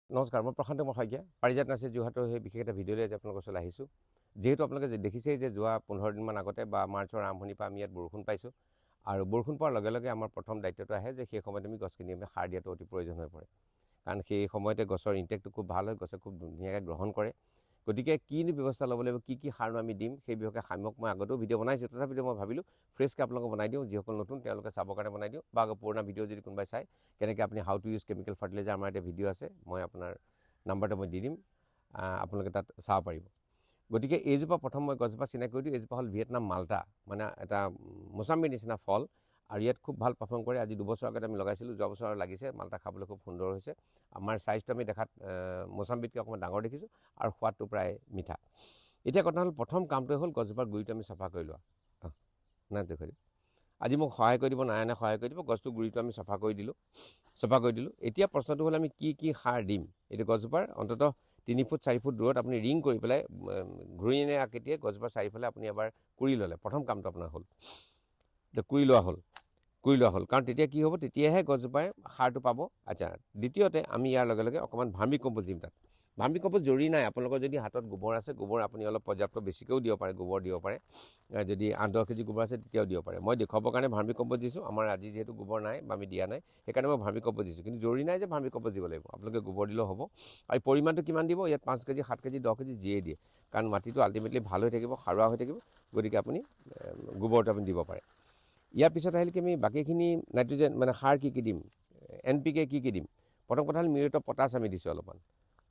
নমস্কাৰ, মই প্ৰশান্ত শইকীয়া, পাৰিজাত নাৰ্চাৰী যোৰহাটৰ সেই বিশেষ এটা ভিডিঅ'লৈ আজি আপোনালোকৰ ওচৰলৈ আহিছোঁ। যিহেতু আপোনালোকে দেখিছেই যে যোৱা 15 দিনমান আগতে বা মাৰ্চৰ আৰম্ভণিৰ পৰা আমি ইয়াত বৰষুণ পাইছোঁ আৰু বৰষুণ পোৱাৰ লগে লগে আমাৰ প্ৰথম দায়িত্বটো আহে যে সেই সময়ত আমি গছখিনি সাৰ দিয়াটো অতি প্ৰয়োজন হৈ পৰে। কাৰণ সেই সময়তে গছৰ ইনটেকটো খুব ভাল হয়, গছে খুব ধুনীয়াকৈ গ্ৰহণ কৰে। গতিকে কিনো ব্যৱস্থা ল'ব লাগিব, কি সাৰনো আমি দিম, সেই বিষয়ে মই আগতেও ভিডিঅ' বনাইছোঁ। তথাপিতো মই ভাবিলোঁ ফ্ৰেছকৈ আপোনালোকক বনাই দিওঁ, যিসকল নতুন তেওঁলোকে চাবৰ কাৰণে বনাই দিওঁ, বা পুৰণা ভিডিঅ' যদি কোনোবাই চায় কেনেকৈ আপুনি how to use chemical fertiliser, আমাৰ এটা ভিডিঅ' আছে, মই আপোনাৰ নাম্বাৰটো মই দি দিম, আপোনালোকে তাত চাব পাৰিব। গতিকে এইজোপা প্ৰথম মই গছজোপা চিনাকি কৰি দিওঁ। এইজোপা হ'ল ভিয়েটনাম মাল্টা, মানে এটা মোচাম্বিৰ নিচিনা ফল, আৰু ইয়াত খুব ভাল পাৰফৰ্ম কৰে। আজি 2 বছৰ আগতে আমি লগাইছিলোঁ, যোৱা বছৰ লাগিছে। মাল্টা খাবলৈ খুব সুন্দৰ হৈছে। আমাৰ চাইজটো আমি দেখাত মোচাম্বিতকৈ অকণমান ডাঙৰ দেখিছোঁ, আৰু সোৱাদটো প্ৰায় মিঠা। এতিয়া কথা হ'ল, প্ৰথম কামটোৱে হ'ল গছজোপাৰ গুৰিটো আমি চাফা কৰি লোৱা। নাই দেখুৱাই দিম, আজি মোক সহায় কৰি দিব, নাৰায়ণে সহায় কৰি দিব। গছটো গুৰিটো আমি চাফা কৰি দিলোঁ। এতিয়া প্ৰশ্নটো হ'ল আমি কি সাৰ দিম। এইটো গছজোপাৰ অন্ততঃ 3 ফুট 4 ফুট দূৰত আপুনি ৰিং কৰি পেলাই ঘূৰণীয়া আকৃতিয়ে গছজোপাৰ চাৰিওফালে আপুনি এবাৰ কুৰি ল'লে। প্ৰথম কামটো আপোনাৰ হ'ল কুৰি লোৱা হ'ল, কাৰণ তেতিয়া কি হ'ব, তেতিয়াহে গছজোপাই সাৰটো পাব। আচ্ছা, দ্বিতীয়তে আমি ইয়াৰ লগে লগে অকণমান ভাৰ্মি কম্পোষ্ট দিম। তাত ভাৰ্মি কম্পোষ্ট জৰুৰী নাই। আপোনালোকৰ যদি হাতত গোবৰ আছে, গোবৰ আপুনি অলপ পৰ্যাপ্ত বেছিকৈও দিব পাৰে, গোবৰ দিব পাৰে। যদি 8-10 কেজি গোবৰ আছে তেতিয়াও দিব পাৰে। মই দেখুৱাবৰ কাৰণে ভাৰ্মি কম্পোষ্ট দিছোঁ। আমাৰ আজি যিহেতু গোবৰ নাই বা আমি দিয়া নাই, সেইকাৰণে মই ভাৰ্মি কম্পোষ্ট দিছোঁ। কিন্তু জৰুৰী নাই যে ভাৰ্মি কম্পোষ্ট দিব লাগিব, আপোনালোকে গোবৰ দিলেও হ'ব। আৰু পৰিমাণটো কিমান দিব, ইয়াত 5 কেজি 7 কেজি 10 কেজি যিয়ে দিয়ে, কাৰণ মাটিটো আল্টিমেটলি ভাল হৈ থাকিব, সাৰুৱা হৈ থাকিব। গতিকে আপুনি গোবৰটো আপুনি দিব পাৰে। ইয়াৰ পিছত আহিলে কি আমি বাকীখিনি নাইট্ৰজেন মানে সাৰ কি দিম, NPK কি দিম। প্ৰথম কথা হ'ল মিউৰেট অফ পটাছ আমি দিছোঁ অলপমান।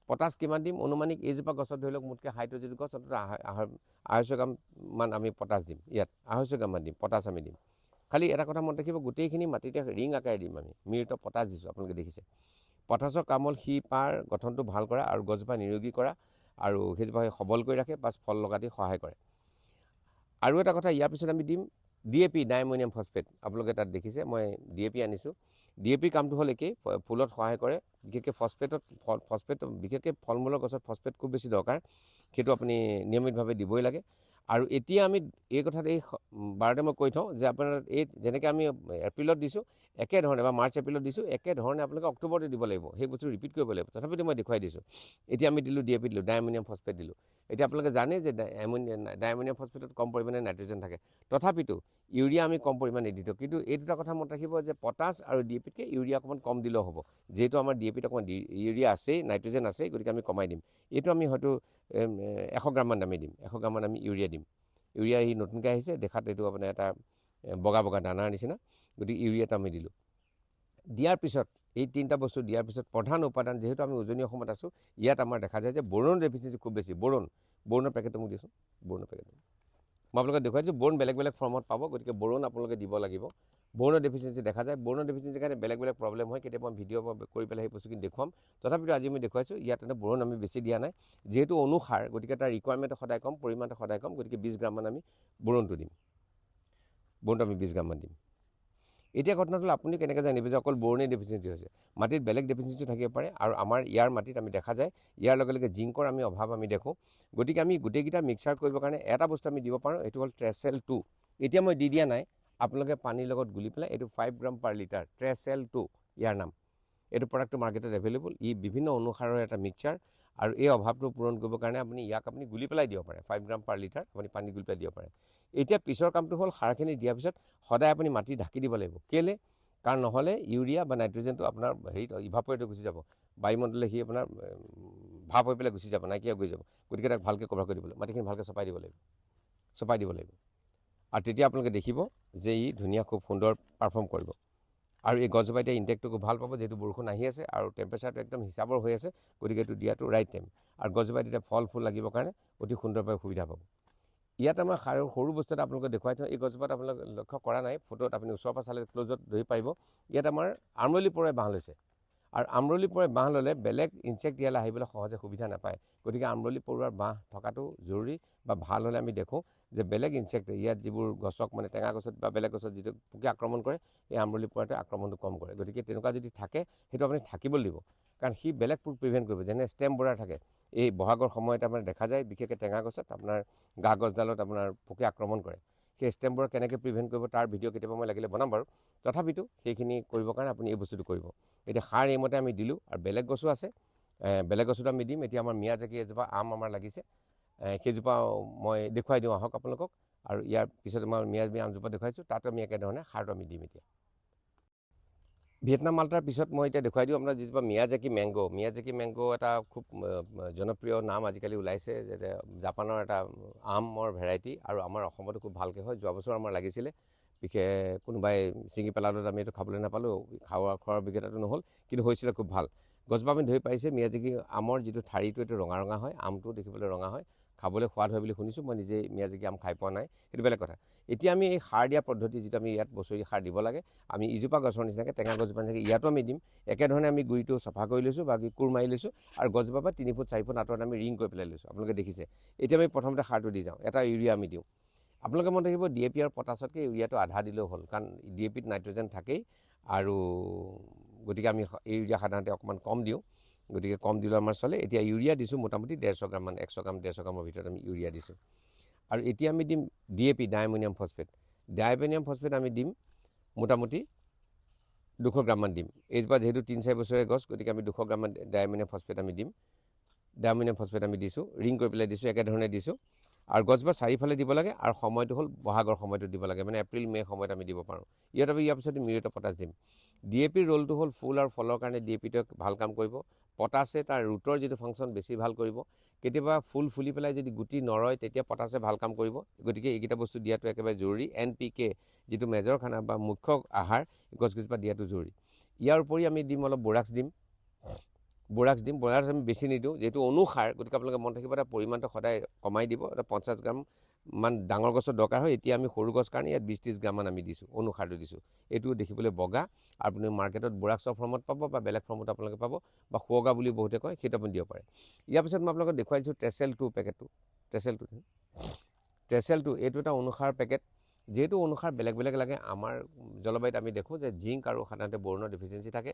পটাছ কিমান দিম, অনুমানিক এইজোপা গছত ধৰি লওক মোতকৈ হাইটৰ যিটো গছ, অন্ততঃ 250 গ্ৰামমান আমি পটাছ দিম। ইয়াত 250 গ্ৰামমান দিম, পটাছ আমি দিম। খালি এটা কথা মনত ৰাখিব, গোটেইখিনি মাটিতে ৰিং আকাৰে দিম আমি। মিউৰেট অফ পটাছ দিছোঁ, আপোনালোকে দেখিছে। পটাছৰ কাম হ'ল শিপাৰ গঠনটো ভাল কৰা আৰু গছজোপা নিৰোগী কৰা, আৰু সেইজোপা সবল কৰি ৰাখে, প্লাছ ফল লগাতে সহায় কৰে। আৰু এটা কথা, ইয়াৰ পিছত আমি দিম DAP, ডাইএমনিয়াম ফচফেট। আপোনালোকে তাত দেখিছে মই DAP আনিছোঁ। DAP কামটো হ'ল একেই, ফুলত সহায় কৰে। বিশেষকৈ ফচফেট বিশেষকৈ ফল মূলৰ গছত ফচফেট খুব বেছি দৰকাৰ, সেইটো আপুনি নিয়মিতভাৱে দিবই লাগে। আৰু এতিয়া আমি এই কথাত এই বাৰতে মই কৈ থওঁ যে আপোনাৰ এই যেনেকৈ আমি এপ্ৰিলত দিছোঁ একেধৰণে, বা মাৰ্চ এপ্ৰিলত দিছোঁ একেধৰণে আপোনালোকে অক্টোবৰতে দিব লাগিব। সেই বস্তু ৰিপিট কৰিব লাগিব। তথাপিতো মই দেখুৱাই দিছোঁ। এতিয়া আমি দিলোঁ DAP দিলোঁ, ডাইএমনিয়াম ফচফেট দিলোঁ। এতিয়া আপোনালোকে জানে যে ডাইএমনিয়াম ফচফেটত কম পৰিমাণে নাইট্ৰজেন থাকে। তথাপিতো ইউৰিয়া আমি কম পৰিমাণে দি দিওঁ। কিন্তু এই দুটা কথা মনত ৰাখিব যে পটাছ আৰু DAPতকৈ ইউৰিয়া অকণমান কম দিলেও হ'ব। যিহেতু আমাৰ DAPত অকণমান ইউৰিয়া আছেই, নাইট্ৰজেন আছেই, গতিকে আমি কমাই দিম। এইটো আমি হয়তো 100 গ্ৰামমান আমি দিম, 100 গ্ৰামমান আমি ইউৰিয়া দিম। ইউৰিয়া এই নতুনকৈ আহিছে, দেখাত এইটো আপোনাৰ এটা বগা বগা দানাৰ নিচিনা, গতিকে ইউৰিয়াটো আমি দিলোঁ। দিয়াৰ পিছত এই 3টা বস্তু দিয়াৰ পিছত প্ৰধান উপাদান, যিহেতু আমি উজনি অসমত আছোঁ, ইয়াত আমাৰ দেখা যায় যে বৰণ ডেফিচিয়েঞ্চি খুব বেছি। বৰণৰ পেকেটটো মোক দিছোঁ, বৰণৰ পেকেটটো মই আপোনালোকে দেখুৱাই দিছোঁ। বৰণ বেলেগ বেলেগ ফৰ্মত পাব, গতিকে বৰণ আপোনালোকে দিব লাগিব। বৰণৰ ডেফিচিয়েঞ্চি দেখা যায়। বৰণৰ ডেফিচিয়েঞ্চিৰ কাৰণে বেলেগ বেলেগ প্ৰব্লেম হয়। কেতিয়াবা মই ভিডিঅ' কৰি পেলাই সেই বস্তুখিনি দেখুৱাম। তথাপিতো আজি মই দেখুৱাইছোঁ, ইয়াত বৰণ আমি বেছি দিয়া নাই, যিহেতু অনুসাৰ, গতিকে তাৰ ৰিকুৱাৰমেণ্টটো সদায় কম, পৰিমাণটো সদায় কম। গতিকে 20 গ্ৰামমান আমি বৰণটো দিম, বৰণটো আমি 20 গ্ৰামমান দিম। এতিয়া ঘটনাটো হ'ল আপুনি কেনেকৈ জানিব যে অকল বৰণেই ডেফিচিয়েঞ্চি হৈছে। মাটিত বেলেগ ডেফিচিয়েঞ্চি থাকিব পাৰে, আৰু আমাৰ ইয়াৰ মাটিত আমি দেখা যায় ইয়াৰ লগে লগে জিংকৰ আমি অভাৱ আমি দেখোঁ। গতিকে আমি গোটেইকেইটা মিক্সাৰ কৰিবৰ কাৰণে এটা বস্তু আমি দিব পাৰোঁ, এইটো হ'ল ট্ৰেচেল 2। এতিয়া মই দি দিয়া নাই, আপোনালোকে পানীৰ লগত গুলি পেলাই এইটো 5 গ্ৰাম পাৰ লিটাৰ, ট্ৰেচেল 2 ইয়াৰ নাম। এইটো প্ৰডাক্টটো মাৰ্কেটত এভেইলেবল। ই বিভিন্ন অনুসাৰৰ এটা মিক্সাৰ, আৰু এই অভাৱটো পূৰণ কৰিবৰ কাৰণে ইয়াক আপুনি গুলি পেলাই দিব পাৰে। 5 গ্ৰাম পাৰ লিটাৰ আপুনি পানী গুলি পেলাই দিব পাৰে। এতিয়া পিছৰ কামটো হ'ল সাৰখিনি দিয়াৰ পিছত সদায় আপুনি মাটি ঢাকি দিব লাগিব। কেলৈ? কাৰণ নহ'লে ইউৰিয়া বা নাইট্ৰজেনটো আপোনাৰ হেৰিত ইভাপৰেট হৈ গুচি যাব, বায়ুমণ্ডলে সি আপোনাৰ ভাৱ হৈ পেলাই গুচি যাব, নাইকিয়া হৈ যাব। গতিকে তাক ভালকৈ কভাৰ কৰি দিব লাগিব, মাটিখিনি ভালকৈ চপাই দিব লাগিব। আৰু তেতিয়া আপোনালোকে দেখিব যে ই ধুনীয়া খুব সুন্দৰ পাৰফৰ্ম কৰিব। আৰু এই গছজোপা এতিয়া ইনটেকটো খুব ভাল পাব, যিহেতু বৰষুণ আহি আছে আৰু টেম্পাৰেচাৰটো একদম হিচাপৰ হৈ আছে। গতিকে এইটো দিয়াটো ৰাইট টাইম, আৰু গছজোপাই তেতিয়া ফল ফুল লাগিবৰ কাৰণে অতি সুন্দৰভাৱে সুবিধা পাব। ইয়াত আমাৰ সৰু বস্তু এটা আপোনালোকে দেখুৱাই থওঁ। এই গছজোপাত আপোনালোকে লক্ষ্য কৰা নাই, ফটোত আপুনি ওচৰৰ পৰা চালে ক্ল'জত ধৰি পাৰিব। ইয়াত আমাৰ আমৰলি পৰুৱাই বাঁহ লৈছে, আৰু আমৰলি পৰুৱাই বাঁহ ল'লে বেলেগ ইনচেক্ট ইয়ালৈ আহিবলৈ সহজে সুবিধা নাপায়। গতিকে আমৰলি পৰুৱাৰ বাঁহ থকাটো জৰুৰী, বা ভাল হ'লে আমি দেখোঁ যে বেলেগ ইনচেক্ট ইয়াত যিবোৰ গছক মানে টেঙা গছত বা বেলেগ গছত যিটো পোকে আক্ৰমণ কৰে, এই আমৰলি পৰুৱাটোৱে আক্ৰমণটো কম কৰে। গতিকে তেনেকুৱা যদি থাকে, সেইটো আপুনি থাকিবলৈ দিব, কাৰণ সি বেলেগ পোক প্ৰিভেণ্ট কৰিব। যেনে ষ্টেম বৰাৰ থাকে, এই বহাগৰ সময়ত আপোনাৰ দেখা যায় বিশেষকৈ টেঙা গছত আপোনাৰ গা গছডালত আপোনাৰ পোকে আক্ৰমণ কৰে। সেই ষ্টেমবোৰ কেনেকৈ প্ৰিভেণ্ট কৰিব তাৰ ভিডিঅ' কেতিয়াবা মই লাগিলে বনাম বাৰু। তথাপিতো সেইখিনি কৰিবৰ কাৰণে আপুনি এই বস্তুটো কৰিব। এতিয়া সাৰ এইমতে আমি দিলোঁ, আৰু বেলেগ গছো আছে, বেলেগ গছতো আমি দিম। এতিয়া আমাৰ মিয়াজাকি এজোপা আম আমাৰ লাগিছে, সেইজোপা মই দেখুৱাই দিওঁ আহক আপোনালোকক। আৰু ইয়াৰ পিছত মই মিয়াজাকি আমজোপা দেখুৱাইছোঁ, তাতো আমি একেধৰণে সাৰটো আমি দিম। এতিয়া ভিয়েটনাম মালটাৰ পিছত মই এতিয়া দেখুৱাই দিওঁ আপোনাৰ যিজোপা মিয়াজাকি মেংগো এটা খুব জনপ্ৰিয় নাম আজিকালি ওলাইছে, যে জাপানৰ এটা আমৰ ভেৰাইটি, আৰু আমাৰ অসমতো খুব ভালকৈ হয়। যোৱা বছৰ আমাৰ লাগিছিলে, বিশেষ কোনোবাই ছিঙি পেলালত আমি এইটো খাবলৈ নাপালোঁ, খোৱাৰ অভিজ্ঞতাটো নহ'ল, কিন্তু হৈছিলে খুব ভাল। গছজোপা আমি ধৰি পাৰিছে। মিয়াজাকি আমৰ যিটো ঠাৰিটো এইটো ৰঙা ৰঙা হয়, আমটো দেখিবলৈ ৰঙা হয়, খাবলৈ সোৱাদ হয় বুলি শুনিছোঁ। মই নিজেই মিয়াজাকি আম খাই পোৱা নাই, সেইটো বেলেগ কথা। এতিয়া আমি এই সাৰ দিয়া পদ্ধতি, যিটো আমি ইয়াত বছৰি সাৰ দিব লাগে, আমি ইজোপা গছৰ নিচিনাকৈ টেঙা গছজোপা নিচিনাকৈ ইয়াতো আমি দিম। একেধৰণে আমি গুৰিটো চফা কৰি লৈছোঁ বা কোৰ মাৰি লৈছোঁ, আৰু গছজোপা পৰা 3 ফুট 4 ফুট আঁতৰত আমি ৰিং কৰি পেলাই লৈছোঁ। আপোনালোকে দেখিছে। এতিয়া আমি প্ৰথমতে সাৰটো দি যাওঁ। এটা ইউৰিয়া আমি দিওঁ। আপোনালোকে মনত ৰাখিব, DAP আৰু পটাছতকৈ ইউৰিয়াটো আধা দিলেও হ'ল, কাৰণ DAPত নাইট্ৰজেন থাকেই, আৰু গতিকে আমি ইউৰিয়া সাধাৰণতে অকণমান কম দিওঁ, গতিকে কম দিলেও আমাৰ চলে। এতিয়া ইউৰিয়া দিছোঁ মোটামুটি 150 গ্ৰামমান, 100 গ্ৰাম 150 গ্ৰামৰ ভিতৰত আমি ইউৰিয়া দিছোঁ। আৰু এতিয়া আমি দিম DAP, ডাইএমনিয়াম ফচফেট। ডাইএমনিয়াম ফচফেট আমি দিম মোটামুটি 200 গ্ৰামমান দিম। এইজোপা যিহেতু 3-4 বছৰীয়া গছ, গতিকে আমি 200 গ্ৰামমান ডাইএমনিয়াম ফচফেট আমি দিম। ডাইএমনিয়াম ফচফেট আমি দিছোঁ, ৰিং কৰি পেলাই দিছোঁ, একেধৰণে দিছোঁ। আৰু গছজোপা চাৰিওফালে দিব লাগে, আৰু সময়টো হ'ল বহাগৰ সময়টো দিব লাগে, মানে এপ্ৰিল মে সময়ত আমি দিব পাৰোঁ। ইয়াৰ পিছত মিউৰেট অফ পটাছ দিম। DAPৰ ৰোলটো হ'ল ফুল আৰু ফলৰ কাৰণে DAPটোৱে ভাল কাম কৰিব। পটাছে তাৰ ৰুটৰ যিটো ফাংচন বেছি ভাল কৰিব। কেতিয়াবা ফুল ফুলি পেলাই যদি গুটি নৰয়, তেতিয়া পটাছে ভাল কাম কৰিব। গতিকে এইকেইটা বস্তু দিয়াটো একেবাৰে জৰুৰী। NPK যিটো মেজৰ খানা বা মুখ্য আহাৰ, গছকেইজোপা দিয়াটো জৰুৰী। ইয়াৰ উপৰি আমি দিম অলপ বোৰাক্স দিম। বোৰাক্স আমি বেছি নিদিওঁ, যিহেতু অনুসাৰ, গতিকে আপোনালোকে মন থাকিব এটা পৰিমাণটো সদায় কমাই দিব। এটা 50 গ্ৰামমান ডাঙৰ গছৰ দৰকাৰ হয়। এতিয়া আমি সৰু গছ কাৰণে ইয়াত 20-30 গ্ৰামমান আমি দিছোঁ, অনুসাৰটো দিছোঁ। এইটো দেখিবলৈ বগা, আপুনি মাৰ্কেটত বোৰাক্সৰ ফৰ্মত পাব, বা বেলেগ ফৰ্মত আপোনালোকে পাব, বা শুৱগা বুলি বহুতে কয়, সেইটো আপুনি দিব পাৰে। ইয়াৰ পিছত মই আপোনালোকক দেখুৱাই দিছোঁ ট্ৰেচেল 2 পেকেটটো। ট্ৰেচেল 2 এইটো এটা অনুসাৰ পেকেট। যিহেতু অনুসাৰ বেলেগ বেলেগ লাগে, আমাৰ জলবায়ুত আমি দেখোঁ যে জিংক আৰু সাধাৰণতে বৰণৰ ডেফিচিয়েঞ্চি থাকে।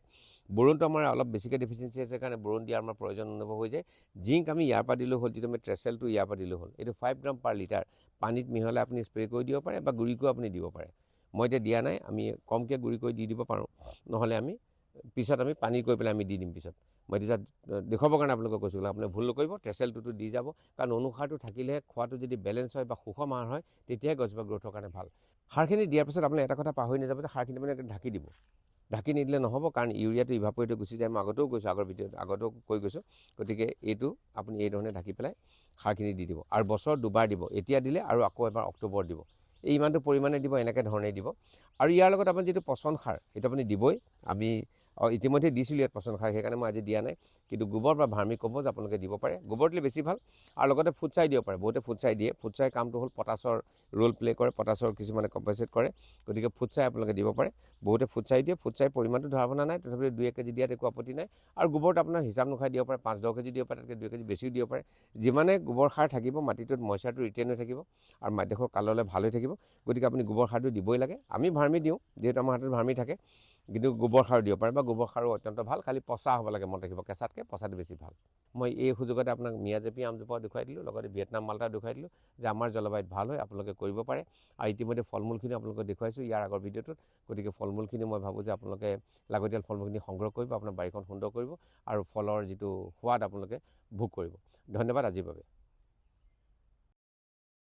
বৰণটো আমাৰ অলপ বেছিকৈ ডেফিচিয়েঞ্চি আছে কাৰণে বৰণ দিয়াৰ আমাৰ প্ৰয়োজন অনুভৱ হৈ যায়। জিংক আমি ইয়াৰ পৰা দিলেও হ'ল, যিটো আমি ট্ৰেচেলটো ইয়াৰ পৰা দিলেও হ'ল। এইটো 5 গ্ৰাম পাৰ লিটাৰ পানীত মিহলাই আপুনি স্প্ৰে কৰি দিব পাৰে, বা গুড়ি কৰি আপুনি দিব পাৰে। মই এতিয়া দিয়া নাই, আমি কমকৈ গুড়ি কৰি দি দিব পাৰোঁ, নহ'লে আমি পিছত আমি পানী কৰি পেলাই আমি দি দিম পিছত। মই এতিয়া দেখুৱাবৰ কাৰণে আপোনালোকক কৈছোঁ, আপুনি ভুল নকৰিব, ট্ৰেচেলটোতো দি যাব, কাৰণ অনুসাৰটো থাকিলেহে খোৱাটো যদি বেলেঞ্চ হয় বা সুষম আহাৰ হয়, তেতিয়াহে গছজোপা গ্ৰ'থৰ কাৰণে ভাল। সাৰখিনি দিয়াৰ পিছত আপুনি এটা কথা পাহৰি নাযাব, যে সাৰখিনি মানে ঢাকি দিব। ঢাকি নিদিলে নহ'ব, কাৰণ ইউৰিয়াটো ইভাপৰেট হৈ গুচি যায়। মই আগতেও কৈছোঁ, আগৰ ভিডিঅ'ত আগতেও কৈ গৈছোঁ। গতিকে এইটো আপুনি এই ধৰণে ঢাকি পেলাই সাৰখিনি দি দিব, আৰু বছৰত 2 বাৰ দিব। এতিয়া দিলে আৰু আকৌ এবাৰ অক্টোবৰত দিব। এই ইমানটো পৰিমাণে দিব, এনেকৈ ধৰণেই দিব। আৰু ইয়াৰ লগত আপুনি যিটো পচন সাৰ, সেইটো আপুনি দিবই। আমি ইতিমধ্যে দিছিলোঁ ইয়াত পচন সাৰ, সেইকাৰণে মই আজি দিয়া নাই, কিন্তু গোবৰ বা ভাৰ্মি কম্প'ষ্ট আপোনালোকে দিব পাৰে। গোবৰ দিলে বেছি ভাল। আৰু লগতে ফুটছাই দিব পাৰে, বহুতে ফুটছাই দিয়ে। ফুটছাই কামটো হ'ল পটাছৰ ৰোল প্লে' কৰে, পটাছৰ কিছুমানে কম্পেনছেট কৰে, গতিকে ফুটছাই আপোনালোকে দিব পাৰে। বহুতে ফুটছাই দিয়ে। ফুটছাই পৰিমাণটো ধৰা বনা নাই, তথাপিও 2-1 কেজি দিয়াত একো আপত্তি নাই। আৰু গোবৰত আপোনাৰ হিচাপ নোখাই দিব পাৰে, 5-10 কেজি দিব পাৰে, তাতকৈ 2 কেজি বেছিও দিব পাৰে। যিমানে গোবৰ সাৰ থাকিব, মাটিটোত মইচাৰটো ৰিটেইন হৈ থাকিব, আৰু মাটিডোখৰ কাললৈ ভাল হৈ থাকিব। গতিকে আপুনি গোবৰ সাৰটো দিবই লাগে। আমি ভাৰ্মি দিওঁ, যিহেতু আমাৰ হাতত ভাৰ্মি থাকে, কিন্তু গোবৰ সাৰো দিব পাৰে, বা গোবৰ সাৰো অত্যন্ত ভাল। খালি পচা হ'ব লাগে, মনত ৰাখিব, কেঁচাতকৈ পচাটো বেছি ভাল। মই এই সুযোগতে আপোনাক মিয়াজাকি আমজোপাও দেখুৱাই দিলোঁ, লগতে ভিয়েটনাম মালটা দেখুৱাই দিলোঁ, যে আমাৰ জলবায়ুত ভাল হয়, আপোনালোকে কৰিব পাৰে। আৰু ইতিমধ্যে ফল মূলখিনি আপোনালোকক দেখুৱাইছোঁ ইয়াৰ আগৰ ভিডিঅ'টোত। গতিকে ফল মূলখিনি মই ভাবোঁ যে আপোনালোকে লাগতিয়াল ফল মূলখিনি সংগ্ৰহ কৰিব, আপোনাৰ বাৰীখন সুন্দৰ কৰিব, আৰু ফলৰ যিটো সোৱাদ আপোনালোকে ভোগ কৰিব। ধন্যবাদ আজিৰ বাবে।